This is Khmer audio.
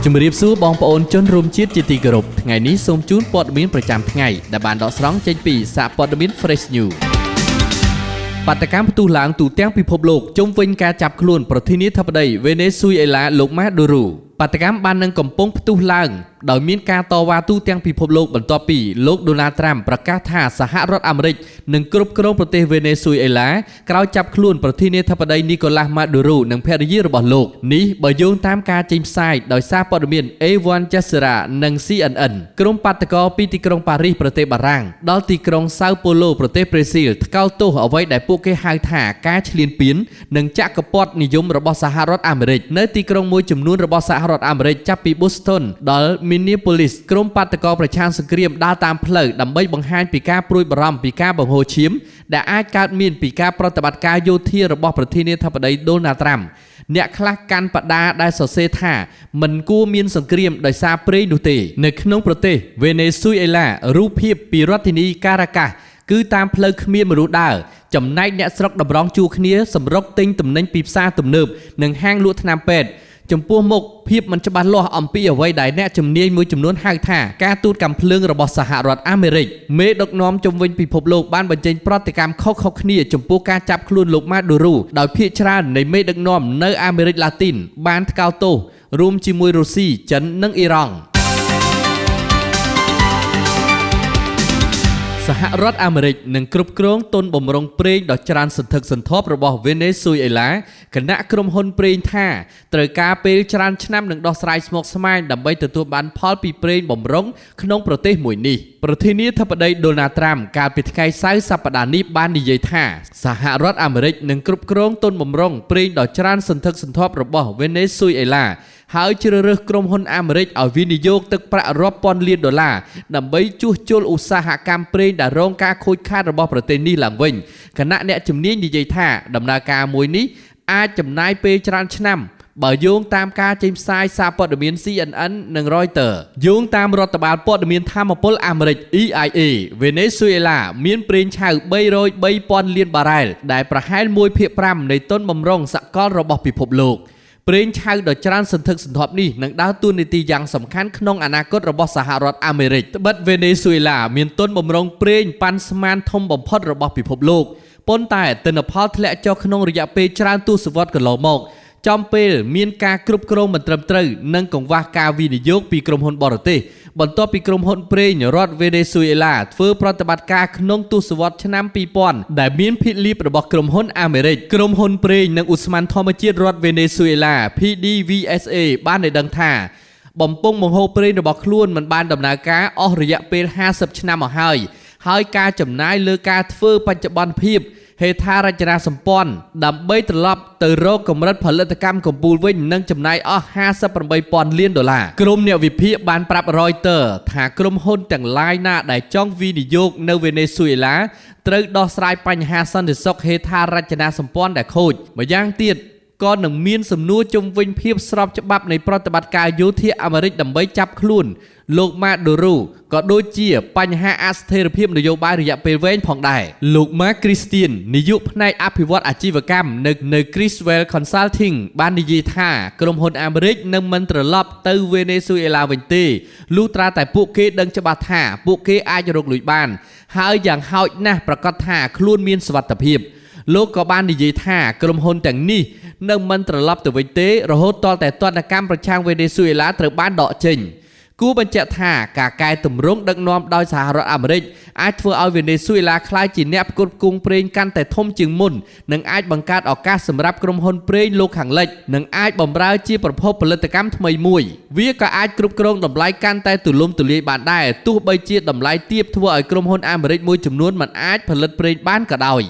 ជំរាបសួរបងប្អូនជនរួមជាតិជាទីគោរពថ្ងៃនេះសូមជូនព័ត៌មានប្រចាំថ្ងៃដែលបានដកស្រង់ចេញពីសារព័ត៌មាន Fresh News បាតកម្មផ្ទុះឡើងទូទាំងពិភពលោកជុំវិញការចាប់ខ្លួនប្រធានាធិបតីវេណេស៊ុយអេឡាលោកម៉ាដូរូបាតកម្មបាននឹងកំពុងផ្ទុះឡើងដោយមានការតវ៉ាទូទាំងពិភពលោកបន្ទាប់ពីលោកដូណាល់ត្រាំប្រកាសថាសហរដ្ឋអាមេរិកនឹងគ្រប់គ្រងប្រទេសវេណេស៊ុយអេឡាក្រោយចាប់ខ្លួនប្រធានាធិបតីនីកូឡាស់ម៉ាដូរូនិងភរិយារបស់លោកនេះបើយោងតាមការចេញផ្សាយដោយសារព័ត៌មាន A1 Jazeera និង CNN ក្រុមបាតកោពីទីក្រុងប៉ារីសប្រទេសបារាំងដល់ទីក្រុងសៅប៉ូឡូប្រទេសប្រេស៊ីលថ្កោលទោសអ្វីដែលពួកគេហៅថាការឈ្លានពាននិងចក្រពត្តិនិយមរបស់សហរដ្ឋអាមេរិកនៅទីក្រុងមួយចំនួនរបស់សហរដ្ឋអាមេរិកចាប់ពី Boston ដល់ Minneapolis ក្រុមបាតកោប្រឆាំងសង្គ្រាមដើរតាមផ្លូវដើម្បីបង្ហាញពីការព្រួយបារម្ភពីការបង្ហូរឈាមដែលអាចកើតមានពីការប្រតិបត្តិការយោធារបស់ប្រធានាធិបតីដូណាល់ត្រាំអ្នកខ្លះកាន់បដាដែលសរសេរថាមិនគួរមានសង្គ្រាមដោយសារប្រេងនោះទេនៅក្នុងប្រទេសវេណេស៊ុយអេឡារូបភាពពីរដ្ឋធានីការ៉ាកាសគឺតាមផ្លូវគ្មានមនុស្សដើរចំណែកអ្នកស្រុកតម្រង់ជួរគ្នាសម្រុកទិញទំនិញពីផ្សារទំនើបនិងហាងលក់ថ្នាំពេទ្យចំពោះមុខភាពមិនច្បាស់លាស់អំពីអ្វីដែលអ្នកជំនាញមួយចំនួនហៅថាការទូតកាំភ្លើងរបស់សហរដ្ឋអាមេរិកមេដឹកនាំជុំវិញពិភពលោកបានបញ្ចេញប្រតិកម្មខុសៗគ្នាចំពោះការចាប់ខ្លួនលោកម៉ាដូរូដោយភាគច្រើននៃមេដឹកនាំនៅអាមេរិកឡាទីនបានថ្កោលទោសរួមជាមួយរុស្ស៊ីចិននិងអ៊ីរ៉ង់សហរដ្ឋអាមេរិកនឹងគ្រប់គ្រងទុនបម្រុងប្រេងដ៏ច្រើនសន្ធឹកសន្ធាប់របស់វេណេស៊ុយអេឡាគណៈក្រុមហ៊ុនប្រេងថាត្រូវការពេលច្រើនឆ្នាំនឹងដោះស្រាយស្មុគស្មាញដើម្បីទទួលបានផលពីប្រេងបម្រុងក្នុងប្រទេសមួយនេះប្រធានាធិបតីដូណាល់ត្រាំកាលពីថ្ងៃសៅរ៍សប្តាហ៍នេះបាននិយាយថាសហរដ្ឋអាមេរិកនឹងគ្រប់គ្រងទុនបម្រុងប្រេងដ៏ច្រើនសន្ធឹកសន្ធាប់របស់វេណេស៊ុយអេឡាហើយជ្រើសរើសក្រុមហ៊ុនអាមេរិកឲ្យវិនិយោគទឹកប្រាក់រាប់ពាន់លានដុល្លារដើម្បីជួសជុលឧស្សាហកម្មប្រេងដែលរងការខូចខាតរបស់ប្រទេសនេះឡើងវិញគណៈអ្នកជំនាញនិយាយថាដំណើរការមួយនេះអាចចំណាយពេលច្រើនឆ្នាំបើយោងតាមការចេញផ្សាយសារព័ត៌មាន CNN និង Reuters យោងតាមរដ្ឋបាលព័ត៌មានថាមពលអាមេរិក EIA វេណេស៊ុយអេឡាមានប្រេងឆៅ 303,000 លានបារ៉ែលដែលប្រហែល 1/5 នៃទុនបម្រុងសកលរបស់ពិភពលោកប្រេងឆៅដ៏ច្រើនសន្ធឹកសន្ធាប់នេះនឹងដើរតួនាទីយ៉ាងសំខាន់ក្នុងអនាគតរបស់សហរដ្ឋអាមេរិកត្បិតវេណេស៊ុយអេឡាមានទុនបម្រុងប្រេងប៉ាន់ស្មានធំបំផុតរបស់ពិភពលោកប៉ុន្តែទិន្នផលធ្លាក់ចុះក្នុងរយៈពេលច្រើនទសវត្សរ៍កន្លងមកចំពេលមានការគ្រប់គ្រងមិនត្រឹមត្រូវនិងកង្វះការវិនិយោគពីក្រុមហ៊ុនបរទេសបន្ទាប់ពីក្រុមហ៊ុនប្រេងរដ្ឋវេណេស៊ុយអេឡាធ្វើប្រតិបត្តិការក្នុងទសវត្សរ៍ឆ្នាំ 2000 ដែលមានភាគលាភរបស់ក្រុមហ៊ុនអាមេរិកក្រុមហ៊ុនប្រេងនិងឧស្ម័នធម្មជាតិរដ្ឋវេណេស៊ុយអេឡា PDVSA បានឲ្យដឹងថាបំពង់បង្ហូរប្រេងរបស់ខ្លួនមិនបានដំណើរការអស់រយៈពេល50ឆ្នាំមកហើយការចំណាយលើការធ្វើបច្ចុប្បន្នភាពហេដ្ឋារចនាសម្ព័ន្ធដើម្បីត្រឡប់ទៅរកកម្រិតផលិតកម្មកំពូលវិញនឹងចំណាយអស់ 58,000 លានដុល្លារក្រុមអ្នកវិភាគបានប្រាប់ Reuters ថាក្រុមហ៊ុនទាំងឡាយណាដែលចង់វិនិយោគនៅវេណេស៊ុយអេឡាត្រូវដោះស្រាយបញ្ហាសន្តិសុខហេដ្ឋារចនាសម្ព័ន្ធដែលខូចម្យ៉ាងទៀតក៏នឹងមានសំណួរជុំវិញភាពស្របច្បាប់នៃប្រតិបត្តិការយោធាអាមេរិកដើម្បីចាប់ខ្លួនលោកម៉ាដូរូក៏ដូចជាបញ្ហាអស្ថិរភាពនយោបាយរយៈពេលវែងផងដែរលោកម៉ាគ្រីស្ទៀននាយកផ្នែកអភិវឌ្ឍអាជីវកម្មនៅ Criswell Consulting បាននិយាយថាក្រុមហ៊ុនអាមេរិកនឹងមិនត្រឡប់ទៅវេណេស៊ុយអេឡាវិញទេលុះត្រាតែពួកគេដឹងច្បាស់ថាពួកគេអាចរកលុយបានហើយយ៉ាងហោចណាស់ប្រកាសថាខ្លួនមានសុវត្ថិភាពលោកក៏បាននិយាយថាក្រុមហ៊ុនទាំងនេះនឹងមិនត្រឡប់ទៅវិញទេរហូតទាល់តែទណ្ឌកម្មប្រឆាំងវេណេស៊ុយអេឡាត្រូវបានដកចេញគួរបញ្ជាក់ថាការកែតម្រង់ដឹកនាំដោយសហរដ្ឋអាមេរិកអាចធ្វើឲ្យវេណេស៊ុយអេឡាក្លាយជាអ្នកផ្គត់ផ្គង់ប្រេងកាន់តែធំជាងមុននិងអាចបង្កើតឱកាសសម្រាប់ក្រុមហ៊ុនប្រេងលោកខាងលិចនិងអាចបម្រើជាប្រភពផលិតកម្មថ្មីមួយវាក៏អាចគ្រប់គ្រងតម្លៃកាន់តែទូលំទូលាយបានដែរទោះបីជាតម្លៃទាបធ្វើឲ្យក្រុមហ៊ុនអាមេរិកមួយចំនួនមិនអាចផលិតប្រេងបានក៏ដោយ